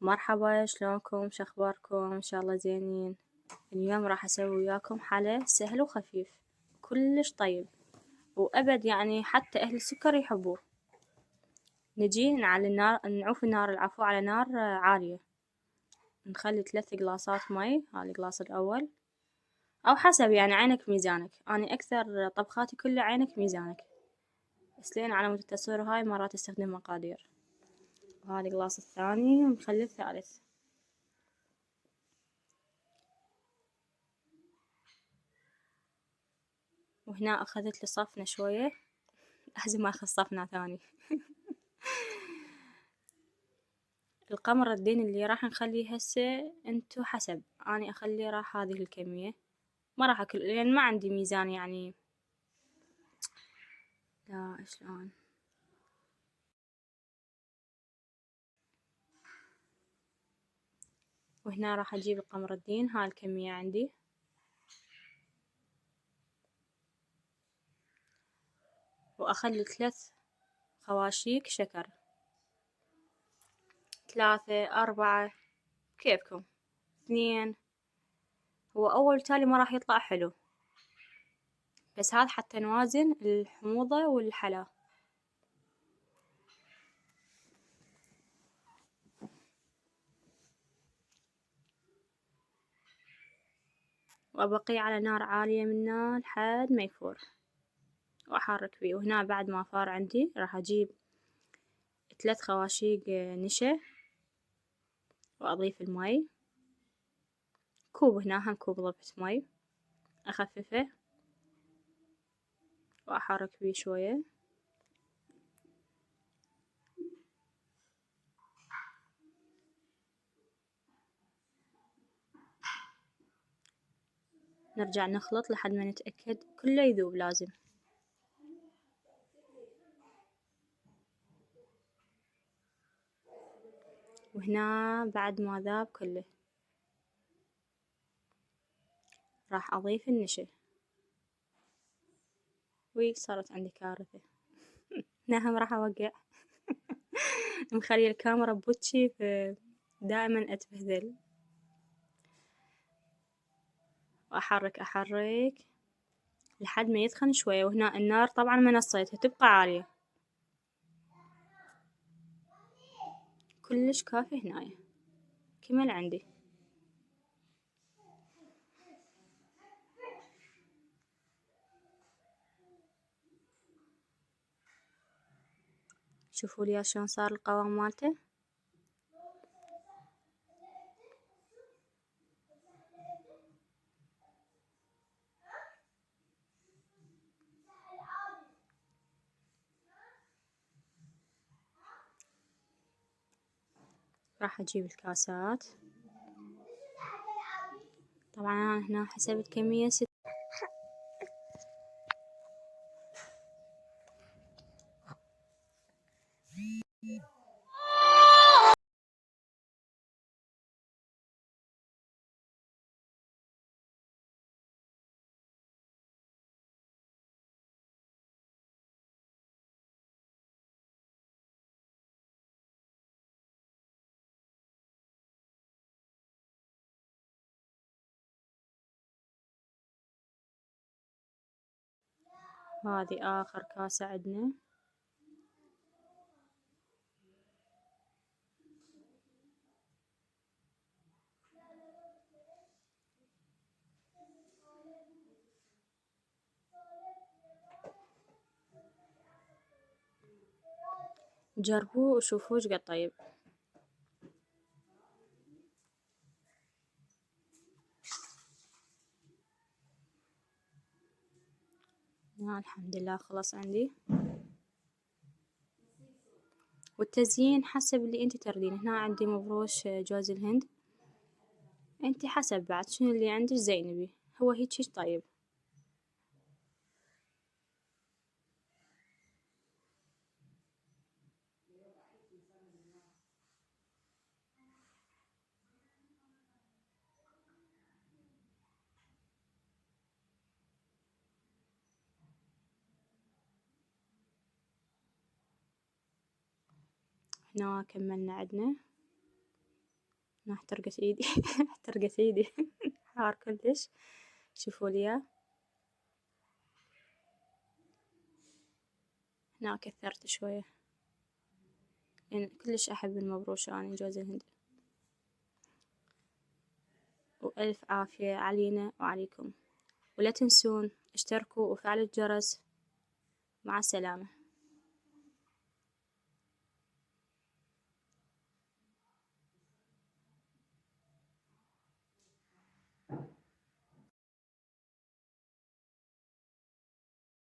مرحبا، شلونكم؟ شخباركم؟ إن شاء الله زينين. اليوم راح أسوي وياكم حلا سهل وخفيف كلش طيب، وأبد يعني حتى أهل السكر يحبوه. نجي نعلي النار، نعوف النار العفو على نار عالية. نخلي 3 قلاصات مي، هذا القلاص الأول، أو حسب يعني عينك ميزانك. أنا أكثر طبخاتي كلها عينك ميزانك، بس لين على مود التصوير هاي مرات أستخدم مقادير. وهذا القلاص الثاني، ونخلي الثالث. وهنا أخذت لي صفنة شوية، لازم أخذ صفنة ثاني. القمر الدين اللي راح نخليه هسه انتو حسب، اني اخلي راح هذه الكمية، ما راح اكل لان ما عندي ميزان يعني. لا شلون. وهنا راح اجيب القمر الدين، هاي الكمية عندي، واخلي 3 خواشيك شكر، 3 4 كيفكم، 2. هو اول تالي ما راح يطلع حلو، بس هذا حتى نوازن الحموضة والحلا. وأبقيه على نار عالية منه لحد ما يفور، وأحرك فيه. وهنا بعد ما فار عندي راح أجيب 3 خواشيق نشا، وأضيف المي، كوب، هنا هم كوب ضفت مي، أخففه وأحرك فيه شوية. نرجع نخلط لحد ما نتأكد كله يذوب لازم. وهنا بعد ما ذاب كله راح أضيف النشا. وي صارت عندي كارثة. هنا هم راح أوقع. مخلي الكاميرا بوتشي، دائما أتبهذل. وأحرك لحد ما يسخن شوية. وهنا النار طبعا ما نصيتها، تبقى عالية كلش كافي. هنايا كمل عندي. شوفوا لي شلون صار القوام مالته. راح أجيب الكاسات، طبعا أنا هنا حسبت كمية 6. هذه آخر كاسة عندنا. جربوه وشوفوا ايش قد طيب. الحمد لله خلص عندي. والتزيين حسب اللي انت تردين. هنا عندي مبروش جوز الهند، انت حسب بعد شنو اللي عندك زيني بيه، هو هيك طيب. هنا كملنا عندنا. احترقت ايدي احترقت ايدي حار كلش. شوفوا لي هنا كثرت شوية لأن كلش أحب المبروشة أنا جوز الهند. وألف عافية علينا وعليكم، ولا تنسون اشتركوا وفعلوا الجرس. مع السلامة.